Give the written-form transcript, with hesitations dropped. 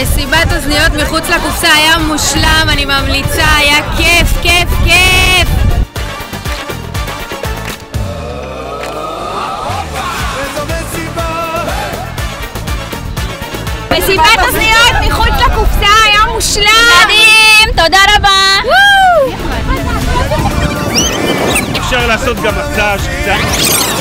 מסיבת אוזניות מחוץ לקופסה היה מושלם, אני ממליצה, היה כיף, כיף, כיף! מסיבת אוזניות מחוץ לקופסה היה מושלם! מדהים! תודה רבה! אפשר לעשות גם מסאז' קצת.